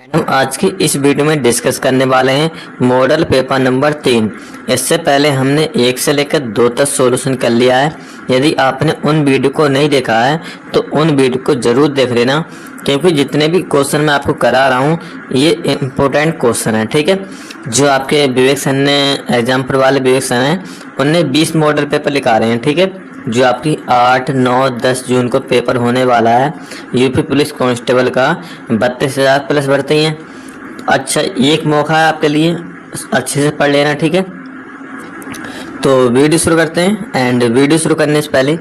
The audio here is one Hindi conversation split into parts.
हम आज की इस वीडियो में डिस्कस करने वाले हैं मॉडल पेपर नंबर 3। इससे पहले हमने 1 से लेकर 2 तक सॉल्यूशन कर लिया है। यदि आपने उन वीडियो को नहीं देखा है तो उन वीडियो को ज़रूर देख लेना, क्योंकि जितने भी क्वेश्चन मैं आपको करा रहा हूँ ये इम्पोर्टेंट क्वेश्चन है। ठीक है, जो आपके विवेक सर ने एग्जाम्पल वाले विवेक सर हैं उनने 20 मॉडल पेपर लिखा रहे हैं। ठीक है, जो आपकी 8, 9, 10 जून को पेपर होने वाला है यूपी पुलिस कांस्टेबल का 32,000 प्लस भर्ती हैं। अच्छा, एक मौका है आपके लिए, अच्छे से पढ़ लेना। ठीक है, तो वीडियो शुरू करते हैं। एंड वीडियो शुरू करने से पहले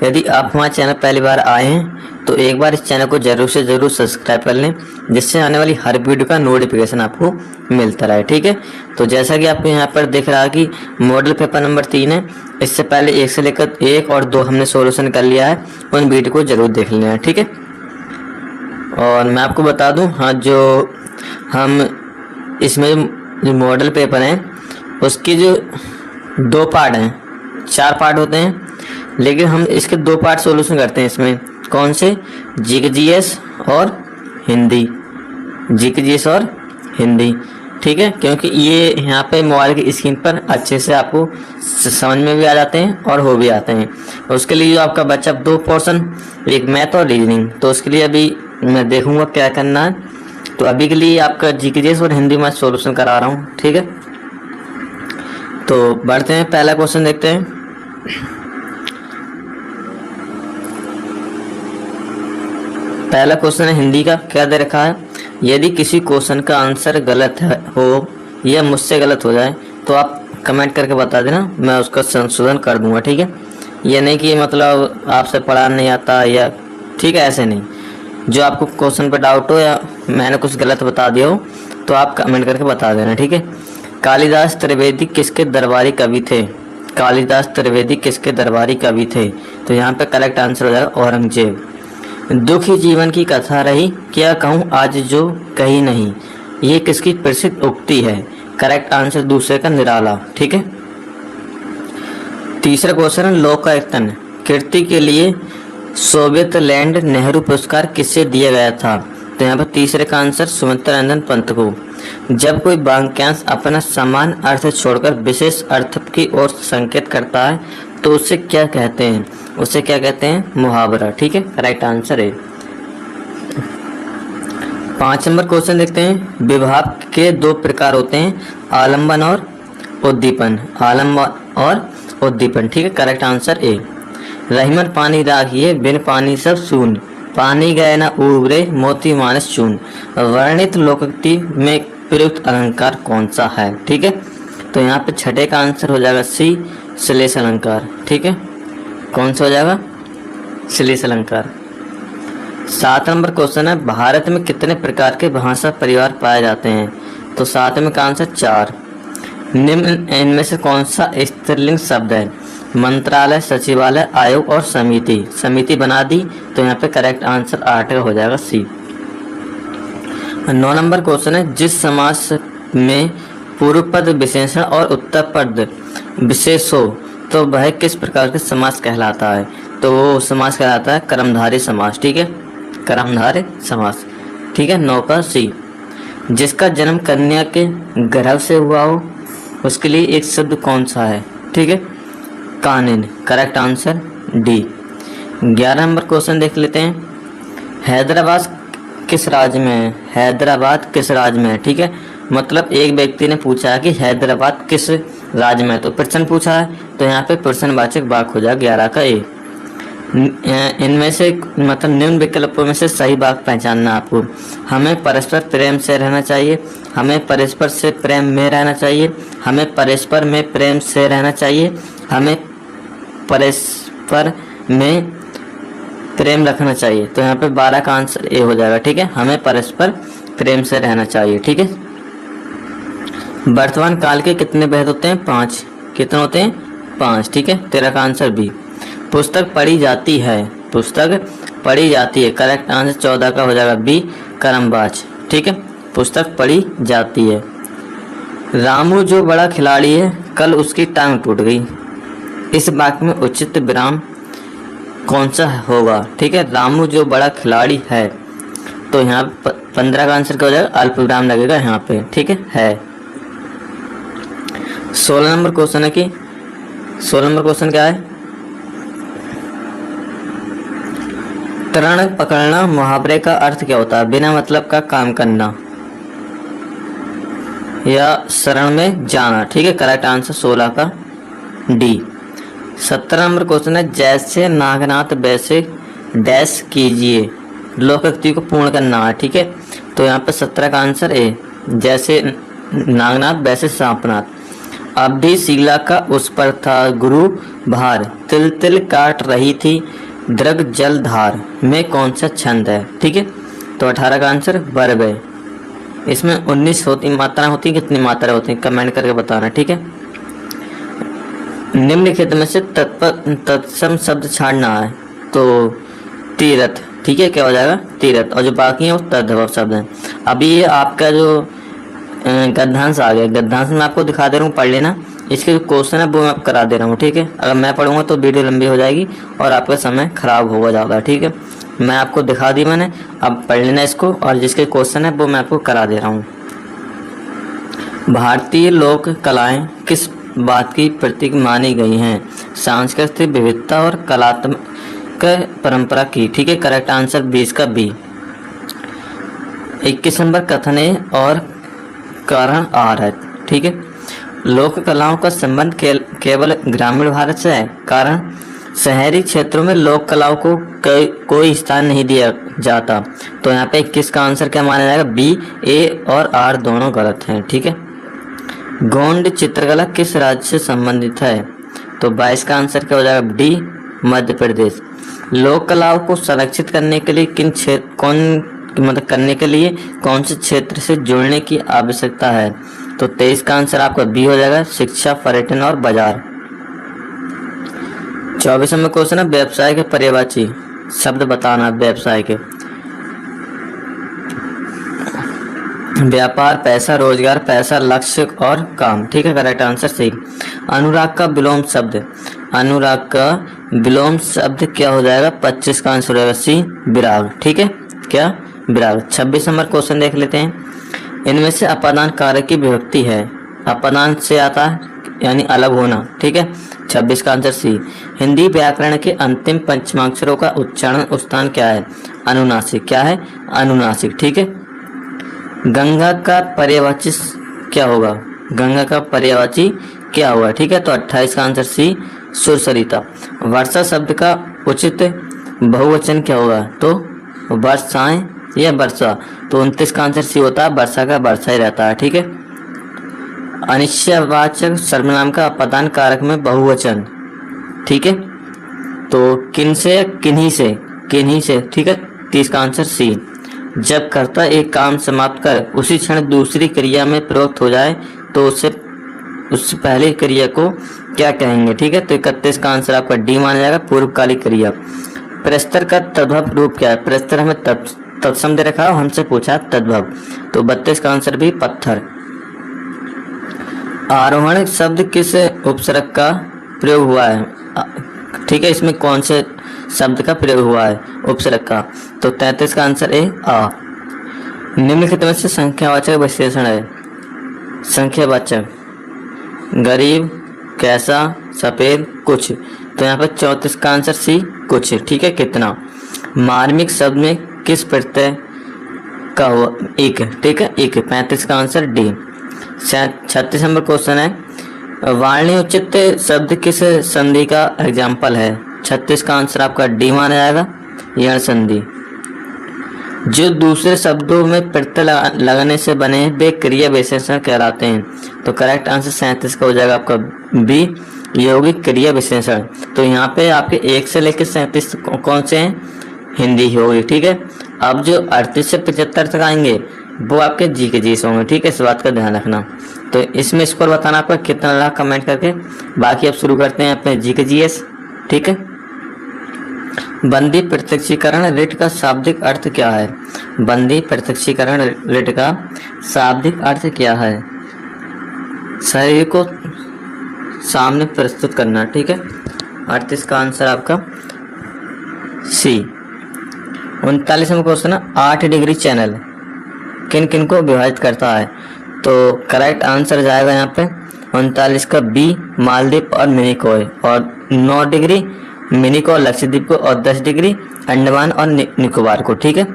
यदि आप हमारे चैनल पहली बार आए हैं तो एक बार इस चैनल को ज़रूर से ज़रूर सब्सक्राइब कर लें, जिससे आने वाली हर वीडियो का नोटिफिकेशन आपको मिलता रहे। ठीक है, तो जैसा कि आपको यहाँ पर दिख रहा है कि मॉडल पेपर नंबर 3 है। इससे पहले 1 से लेकर 1 और 2 हमने सॉल्यूशन कर लिया है, उन वीडियो को ज़रूर देख लेना है। ठीक है, और मैं आपको बता दूँ, हाँ, जो हम इसमें जो मॉडल पेपर हैं उसके जो 2 पार्ट हैं, 4 पार्ट होते हैं, लेकिन हम इसके 2 पार्ट सॉल्यूशन करते हैं। इसमें कौन से? जीके और हिंदी, जीके और हिंदी। ठीक है, क्योंकि ये यहाँ पे मोबाइल की स्क्रीन पर अच्छे से आपको समझ में भी आ जाते हैं और हो भी आते हैं। उसके लिए जो आपका बच्चा 2 पोर्शन, एक मैथ और रीजनिंग, तो उसके लिए अभी मैं देखूंगा क्या करना है। तो अभी के लिए आपका जीके और हिंदी में सॉल्यूशन करा रहा हूँ। ठीक है, तो बढ़ते हैं, पहला क्वेश्चन देखते हैं। पहला क्वेश्चन है हिंदी का। क्या दे रखा है? यदि किसी क्वेश्चन का आंसर गलत हो या मुझसे गलत हो जाए तो आप कमेंट करके बता देना, मैं उसका संशोधन कर दूंगा। ठीक है, ये नहीं कि मतलब आपसे पढ़ा नहीं आता या, ठीक है, ऐसे नहीं। जो आपको क्वेश्चन पर डाउट हो या मैंने कुछ गलत बता दिया हो तो आप कमेंट करके बता देना। ठीक है, कालिदास त्रिवेदी किसके दरबारी कवि थे? कालिदास त्रिवेदी किसके दरबारी कवि थे? तो यहाँ पे करेक्ट आंसर हो जाएगा औरंगजेब। दुखी जीवन की कथा रही, क्या कहूँ आज जो कही नहीं, ये किसकी प्रसिद्ध उक्ति है? करेक्ट आंसर दूसरे का निराला। ठीक है, तीसरा क्वेश्चन है लोकायतन कीर्ति के लिए सोवियत लैंड नेहरू पुरस्कार किससे दिया गया था? तो यहाँ पर तीसरे का आंसर सुमित्रा नंदन पंत को। जब कोई वाक्यांश अपना समान अर्थ छोड़कर विशेष अर्थ की ओर संकेत करता है तो उसे क्या कहते हैं? उसे क्या कहते हैं? मुहावरा। ठीक है, करेक्ट आंसर है। 5 नंबर क्वेश्चन देखते हैं। विभाव के 2 प्रकार होते हैं, आलंबन और उद्दीपन। आलंबन और उद्दीपन। ठीक है, करेक्ट आंसर ए। रहीमन पानी राखिए बिन पानी सब सून, पानी गए न उबरे मोती मानस चून। वर्णित लोकोक्ति में प्रयुक्त अलंकार कौन सा है? ठीक है, तो यहाँ पे छठे का आंसर हो जाएगा सी, श्लेष अलंकार। ठीक है, कौन सा हो जाएगा? श्लेष अलंकार। 7 नंबर क्वेश्चन है, भारत में कितने प्रकार के भाषा परिवार पाए जाते हैं? तो 7 में का आंसर 4। निम्न इनमें से कौन सा स्त्रीलिंग शब्द है? मंत्रालय, सचिवालय, आयोग और समिति। समिति बना दी, तो यहाँ पे करेक्ट आंसर 8 हो जाएगा सी। 9 नंबर क्वेश्चन है, जिस समास में पूर्व पद विशेषण और उत्तर पद विशेष हो तो वह किस प्रकार के समास कहलाता है? तो वो समास कहलाता है कर्मधारय समास। ठीक है, कर्मधारय समास। ठीक है, 9 का सी। जिसका जन्म कन्या के गर्भ से हुआ हो उसके लिए एक शब्द कौन सा है? ठीक है, कानून। Correct answer D. 11 number question देख लेते हैं। हैदराबाद किस राज्य में है? हैदराबाद किस राज्य में है? ठीक है, मतलब एक व्यक्ति ने पूछा है कि हैदराबाद किस राज्य में, तो प्रश्न पूछा है, तो यहाँ पे प्रश्नवाचक वाक्य हो जाएगा 11 का ए। इनमें से मतलब निम्न विकल्पों में से सही वाक्य पहचानना आपको। हमें परस्पर प्रेम से रहना चाहिए, हमें परस्पर से प्रेम में रहना चाहिए, हमें परस्पर में प्रेम से रहना चाहिए, हमें परस्पर में प्रेम रखना चाहिए। तो यहाँ पे 12 का आंसर ए हो जाएगा। ठीक है, हमें परस्पर प्रेम से रहना चाहिए। ठीक है, वर्तमान काल के कितने भेद होते हैं? 5। कितने होते हैं? 5। ठीक है, 13 का आंसर बी। पुस्तक पढ़ी जाती है, पुस्तक पढ़ी जाती है। करेक्ट आंसर 14 का हो जाएगा बी, कर्मवाच। ठीक है, पुस्तक पढ़ी जाती है। रामू जो बड़ा खिलाड़ी है कल उसकी टांग टूट गई, इस वाक्य में उचित विराम कौन सा होगा? ठीक है, रामू जो बड़ा खिलाड़ी है, तो यहाँ 15 का आंसर क्या हो जाएगा, अल्प विराम लगेगा यहाँ पे, ठीक है। 16 नंबर क्वेश्चन है कि 16 नंबर क्वेश्चन क्या है, तरण पकड़ना मुहावरे का अर्थ क्या होता है, बिना मतलब का काम करना या शरण में जाना, ठीक है। करेक्ट आंसर 16 का डी। 17 नंबर क्वेश्चन है, जैसे नागनाथ वैसे डैश कीजिए, लोकोक्ति को पूर्ण करना है, ठीक है। तो यहाँ पे 17 का आंसर ए, जैसे नागनाथ वैसे सांपनाथ। अब भी शीला का उस पर था गुरु भार, तिल तिल काट रही थी दृग जल धार, में कौन सा छंद है, ठीक है। तो 18 का आंसर वर्ब है। इसमें 19 मात्रा होती है, कितनी मात्रा होती है कमेंट करके बताना, ठीक है। निम्नलिखित में से तत्सम शब्द छाड़ना है, तो तीरथ, ठीक है, क्या हो जाएगा तीरथ, और जो बाकी है वो तद्भव शब्द है। अभी ये आपका जो गद्यांश आ गया, गद्यांश में आपको दिखा दे रहा हूँ, पढ़ लेना। इसके जो क्वेश्चन है वो मैं करा दे रहा हूँ, ठीक है। अगर मैं पढ़ूंगा तो वीडियो लंबी हो जाएगी और आपका समय खराब होगा ज़्यादा, ठीक है। मैं आपको दिखा दी मैंने, अब पढ़ लेना इसको, और जिसके क्वेश्चन है वो मैं आपको करा दे रहा हूँ। भारतीय लोक कलाएं किस बात की प्रतीक मानी गई हैं, सांस्कृतिक विविधता और कलात्मक परंपरा की, ठीक है। करेक्ट आंसर 20 का बी। 21 नंबर कथन ए और कारण आर है, ठीक है। लोक कलाओं का संबंध केवल ग्रामीण भारत से है, कारण शहरी क्षेत्रों में लोक कलाओं को कोई स्थान नहीं दिया जाता। तो यहाँ पे 21 का आंसर क्या माना जाएगा, बी। ए और आर दोनों गलत हैं, ठीक है। गोंड चित्रकला किस राज्य से संबंधित है, तो 22 का आंसर क्या हो जाएगा, डी, मध्य प्रदेश। लोक कलाओं को संरक्षित करने के लिए कौन से क्षेत्र से जुड़ने की आवश्यकता है, तो 23 का आंसर आपका बी हो जाएगा, शिक्षा, पर्यटन और बाजार। 24 नंबर क्वेश्चन है, व्यवसाय के पर्यायवाची शब्द बताना। व्यवसाय के व्यापार, पैसा, रोजगार, पैसा, लक्ष्य और काम, ठीक है। Correct answer C. अनुराग का विलोम शब्द, अनुराग का विलोम शब्द क्या हो जाएगा, 25 का आंसर हो जाएगा सी, विराग, ठीक है, क्या विराग। 26 नंबर क्वेश्चन देख लेते हैं, इनमें से अपादान कारक की विभक्ति है, अपादान से आता है यानी अलग होना, ठीक है। 26 का आंसर सी। हिंदी व्याकरण के अंतिम पंचमाक्षरों का उच्चारण स्थान क्या है, अनुनासिक, क्या है अनुनासिक, ठीक है। गंगा का पर्यायवाची क्या होगा, गंगा का पर्यायवाची क्या होगा, ठीक है। तो 28 का आंसर सी, सुरसरिता। वर्षा शब्द का उचित बहुवचन क्या होगा, तो वर्षाएं या वर्षा, तो 29 का आंसर सी होता है, वर्षा का वर्षा ही रहता है, ठीक है। अनिश्चयवाचक सर्वनाम का अपादान कारक में बहुवचन, ठीक है, तो किन से, किन्हीं से, ठीक है। 30 का आंसर सी। जब कर्ता एक काम समाप्त कर उसी क्षण दूसरी क्रिया में प्रवृत्त हो जाए तो उससे पहले क्रिया को क्या कहेंगे, ठीक है। तो 31 का आंसर आपका डी माना जाएगा, पूर्वकालिक क्रिया। प्रस्तर का तद्भव रूप क्या है, प्रस्तर हमें तत्सम दे रखा है, हमसे पूछा तद्भव, तो 32 का आंसर भी पत्थर। आरोहण शब्द किस उपसर्ग का प्रयोग हुआ है, ठीक है, इसमें कौन से शब्द का प्रयोग हुआ है, उपसर्ग का, तो 33 का आंसर है आ। निम्नलिखित में से संख्यावाचक विशेषण है, संख्यावाचक गरीब, कैसा, सफेद, कुछ, तो यहाँ पर 34 का आंसर सी, कुछ, ठीक है। कितना। मार्मिक शब्द में किस प्रत्यय का हुआ, एक, ठीक है, एक। 35 का आंसर डी। 36 नंबर क्वेश्चन है, वार्णी उचित शब्द किस संधि का एग्जाम्पल है, 36 का आंसर आपका डी माना जाएगा, यण संधि। जो दूसरे शब्दों में प्रत्यय लगाने से बने वे क्रिया विशेषण कहलाते हैं, तो करेक्ट आंसर 37 का हो जाएगा आपका बी, यौगिक क्रिया विशेषण। तो यहाँ पे आपके 1 से लेकर 37 कौन से हैं, हिंदी होगी, ठीक है। अब जो 38 से 75 तक आएंगे वो आपके जी के जी होंगे, ठीक है, इस बात का ध्यान रखना। तो इसमें स्कोर बताना आपका कितना लगा कमेंट करके। बाकी अब शुरू करते हैं अपने जी के जी एस, ठीक है। बंदी प्रत्यक्षीकरण रिट का शाब्दिक अर्थ क्या है, बंदी प्रत्यक्षीकरण रिट का शाब्दिक अर्थ क्या है, शरीर को सामने प्रस्तुत करना, ठीक है। 38 का आंसर आपका सी। 39वां क्वेश्चन है 8 डिग्री चैनल किन किन को विभाजित करता है। तो करेक्ट आंसर जाएगा यहाँ पे 39 का बी, मालदीव और मिनिकॉय, और 9 डिग्री मिनिकॉय लक्षद्वीप को, और 10 डिग्री अंडमान और निकोबार को। ठीक है।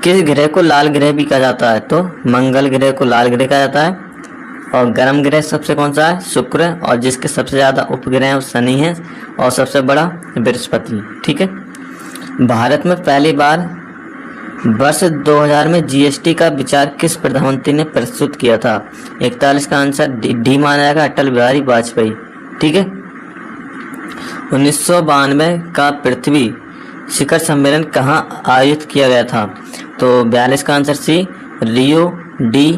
किस ग्रह को लाल ग्रह भी कहा जाता है। तो मंगल ग्रह को लाल ग्रह कहा जाता है, और गर्म ग्रह सबसे कौन सा है, शुक्र, और जिसके सबसे ज़्यादा उपग्रह हैं वो शनि है, और सबसे बड़ा बृहस्पति। ठीक है। भारत में पहली बार वर्ष 2000 में जीएसटी का विचार किस प्रधानमंत्री ने प्रस्तुत किया था। 41 का आंसर डी माना जाएगा, अटल बिहारी वाजपेयी। ठीक है। 1992 का पृथ्वी शिखर सम्मेलन कहाँ आयोजित किया गया था। तो 42 का answer C, Rio de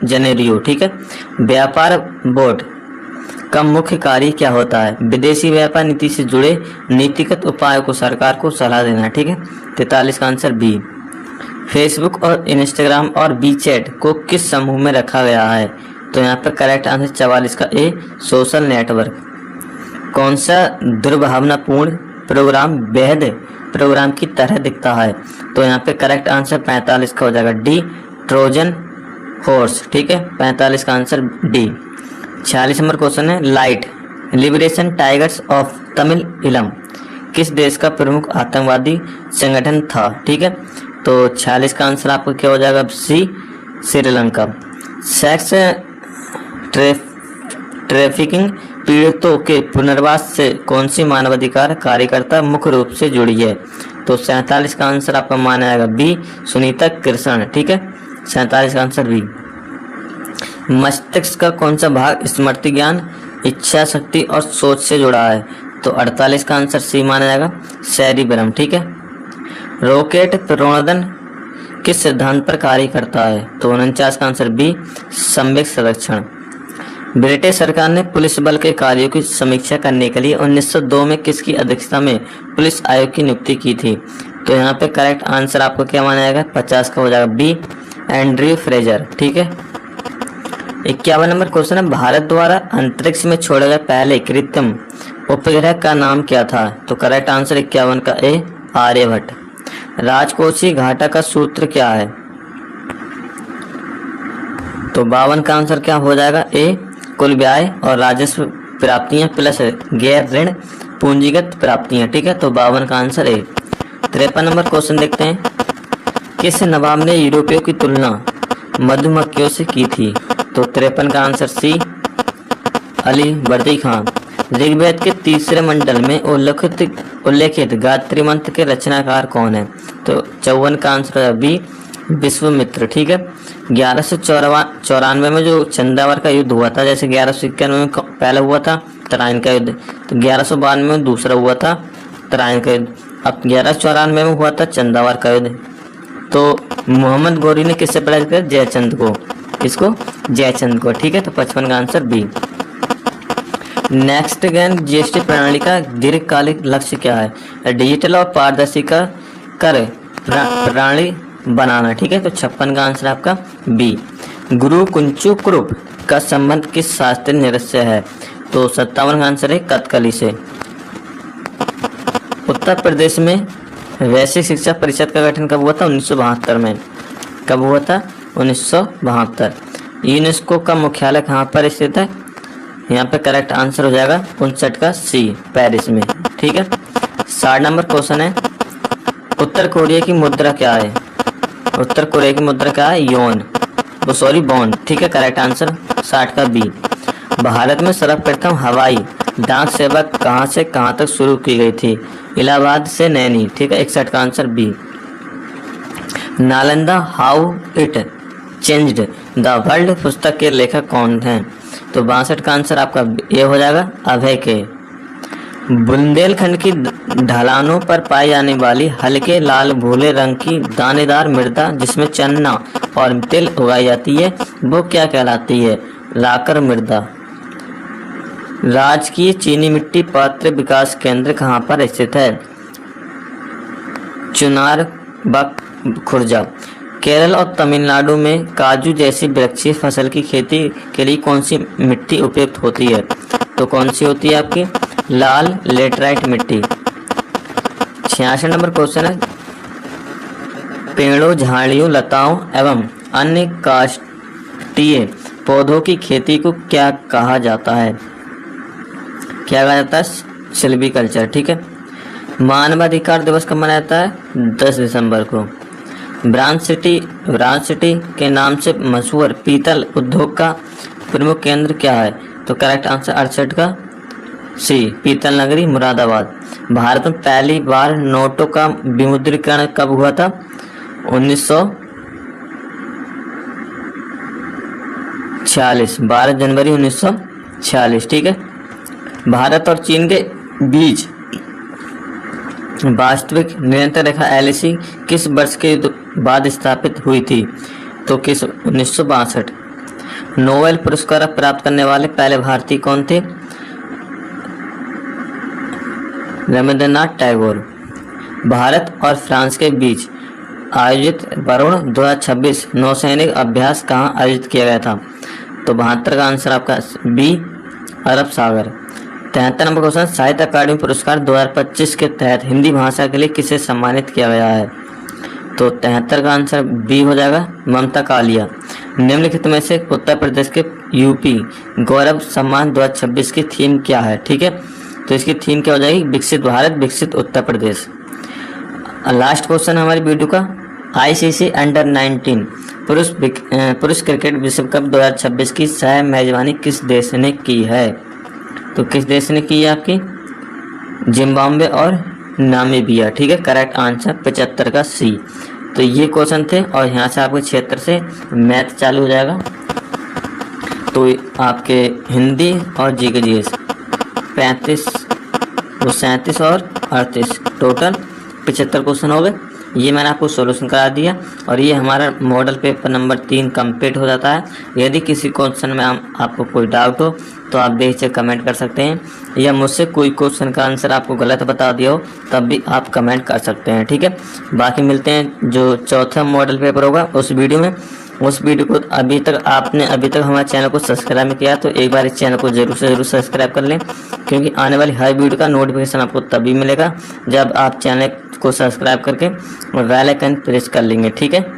Janeiro. ठीक है। व्यापार बोर्ड का मुख्य कार्य क्या होता है। विदेशी व्यापार नीति से जुड़े नीतिगत उपायों को सरकार को सलाह देना। ठीक है। 43 का आंसर बी। फेसबुक और इंस्टाग्राम और वीचैट को किस समूह में रखा गया है। तो यहाँ पर करेक्ट आंसर 44 का ए, सोशल नेटवर्क। कौन सा दुर्भावनापूर्ण प्रोग्राम बेहद प्रोग्राम की तरह दिखता है। तो यहाँ पे करेक्ट आंसर 45 का हो जाएगा डी, ट्रोजन हॉर्स। ठीक है। 45 का आंसर डी। 46 नंबर क्वेश्चन है light liberation tigers of Tamil इलम किस देश का प्रमुख आतंकवादी संगठन था। ठीक है। तो 46 का आंसर आपको क्या हो जाएगा सी, श्रीलंका। सेक्स ट्रैफिकिंग पीड़ितों के पुनर्वास से कौन सी मानवाधिकार कार्यकर्ता मुख्य रूप से जुड़ी है। तो 47 का आंसर आपका माना जाएगा बी, सुनीता कृष्ण। ठीक है। 47 का आंसर बी। मस्तिष्क का कौन सा भाग स्मृति ज्ञान, इच्छा शक्ति और सोच से जुड़ा है। तो 48 का आंसर सी माना जाएगा, सेरिब्रम। ठीक है। रॉकेट प्रणोदन किस सिद्धांत पर कार्य करता है। तो 49 का आंसर बी, संवेग संरक्षण। ब्रिटिश सरकार ने पुलिस बल के कार्यों की समीक्षा करने के लिए 1902 में किसकी अध्यक्षता में पुलिस आयोग की नियुक्ति की थी। तो यहाँ पे करेक्ट आंसर आपको क्या माना जाएगा, 50 का हो जाएगा बी, एंड्रयू फ्रेजर। ठीक है। 51 नंबर क्वेश्चन है भारत द्वारा अंतरिक्ष में छोड़े गए पहले कृत्रिम उपग्रह का नाम क्या था। तो करेक्ट आंसर 51 का ए, आर्यभट्ट। राजकोषीय घाटा का सूत्र क्या है। तो 52 का आंसर क्या हो जाएगा ए, कुल व्यय और राजस्व प्राप्तियां प्लस गैर ऋण पूंजीगत प्राप्तियां। ठीक है। तो 52 का आंसर ए। 53 नंबर क्वेश्चन देखते हैं किस नवाब ने यूरोपियों की तुलना मधुमक्खियों से की थी। तो 53 का आंसर सी, अली बर्दी खान। ऋग्वेद के तीसरे मंडल में उल्लेखित गायत्री मंत्र के रचनाकार कौन है। तो 54 का आंसर है बी, विश्वामित्र। ठीक है। 1194 में जो चंदावर का युद्ध हुआ था, जैसे 1191 में पहला हुआ था तराइन का युद्ध, तो 1192 में दूसरा हुआ था तराइन का युद्ध, अब 1194 में हुआ था चंदावर का युद्ध। तो मोहम्मद गौरी ने किससे पराजित किया, जयचंद को। इसको जयचंद को। ठीक है। तो 55 का answer B. Next again GST प्रणाली का दीर्घकालिक लक्ष्य क्या है। डिजिटल और पारदर्शी कर प्रणाली बनाना। ठीक है। तो 56 का आंसर आपका बी। गुरु कुंचु कुरूप का संबंध किस शास्त्रीय नृत्य से है। तो 57 का आंसर है कथकली से। उत्तर प्रदेश में वैश्विक शिक्षा परिषद का गठन कब हुआ था, 1972 में। कब हुआ था, 1972। यूनेस्को का मुख्यालय कहाँ पर स्थित है। यहाँ पे करेक्ट आंसर हो जाएगा 59 का सी, पेरिस में। ठीक है। 60 नंबर क्वेश्चन है उत्तर कोरिया की मुद्रा क्या है। उत्तर कोरिया की मुद्रा क्या है, योन, बॉन्ड। ठीक है। करेक्ट आंसर 60 का बी। भारत में सर्वप्रथम हवाई डाक सेवा कहाँ से कहाँ तक शुरू की गई थी। इलाहाबाद से नैनी। ठीक है। 61 का answer B. Nalanda how it changed the world पुस्तक के लेखक कौन हैं। तो 62 का आंसर आपका ये हो जाएगा, अभय के। बुंदेलखंड की ढलानों पर पाई जाने वाली हल्के लाल भूरे रंग की दानेदार मृदा जिसमें चन्ना और तिल उगाई जाती है वो क्या कहलाती है, लाकर मृदा। राजकीय चीनी मिट्टी पात्र विकास केंद्र कहाँ पर स्थित है, चुनार बक खुर्जा। केरल और तमिलनाडु में काजू जैसी वृक्षीय फसल की खेती के लिए कौन सी मिट्टी उपयुक्त होती है। तो कौन सी होती है आपकी, लाल लेटराइट मिट्टी। 66 नंबर क्वेश्चन है पेड़ों, झाड़ियों, लताओं एवं अन्य काष्ठीय पौधों की खेती को क्या कहा जाता है? क्या कहा जाता है? सिल्वीकल्चर। ठीक है। मानवाधिकार दिवस कब मनाया जाता है? 10 दिसंबर को। वाराणसी के नाम से मशहूर पीतल उद्योग का प्रमुख केंद्र क्या है? तो करेक्ट आंसर 68 का सी, पीतल नगरी मुरादाबाद। भारत में पहली बार नोटों का विमुद्रीकरण कब हुआ था? 1946, 12 जनवरी 1946। ठीक है। भारत और चीन के बीच वास्तविक नियंत्रण रेखा LAC किस वर्ष के बाद स्थापित हुई थी? तो किस? 1962। नोबेल पुरस्कार प्राप्त करने वाले पहले भारतीय कौन थे? रविंद्रनाथ टैगोर। भारत और फ्रांस के बीच आयोजित वरुण 2026 नौसैनिक अभ्यास कहाँ आयोजित किया गया था? तो 72 का आंसर आपका बी, अरब सागर। 73 नंबर क्वेश्चन, साहित्य अकादमी पुरस्कार 2025 के तहत हिंदी भाषा के लिए किसे सम्मानित किया गया है? तो 73 का आंसर बी हो जाएगा, ममता कालिया। निम्नलिखित में से उत्तर प्रदेश के यूपी गौरव सम्मान 2026 की थीम क्या है? ठीक है। तो इसकी थीम क्या हो जाएगी? विकसित भारत, विकसित उत्तर प्रदेश। लास्ट क्वेश्चन हमारी वीडियो का, ICC अंडर-19 पुरुष क्रिकेट विश्व कप 2026 की सह मेजबानी किस देश ने की है? तो किस देश ने की है आपकी? जिम्बाब्वे और नामीबिया। ठीक है। करेक्ट आंसर 75 का सी। तो ये क्वेश्चन थे और यहाँ से आपके क्षेत्र से मैथ चालू हो जाएगा। तो आपके हिंदी और GK GS 35, 37 और 38 टोटल 75 क्वेश्चन हो गए। ये मैंने आपको सॉल्यूशन करा दिया और ये हमारा मॉडल पेपर नंबर 3 कंप्लीट हो जाता है। यदि किसी क्वेश्चन में आपको कोई डाउट हो तो आप बेहिचक कमेंट कर सकते हैं, या मुझसे कोई क्वेश्चन का आंसर आपको गलत बता दिया हो तब भी आप कमेंट कर सकते हैं। ठीक है। बाकी मिलते हैं जो चौथा मॉडल पेपर होगा उस वीडियो में। उस वीडियो को अभी तक हमारे चैनल को सब्सक्राइब नहीं किया तो एक बार इस चैनल को जरूर सब्सक्राइब कर लें, क्योंकि आने वाली हर वीडियो का नोटिफिकेशन आपको तभी मिलेगा जब आप चैनल को सब्सक्राइब करके बेल आइकन प्रेस कर लेंगे। ठीक है।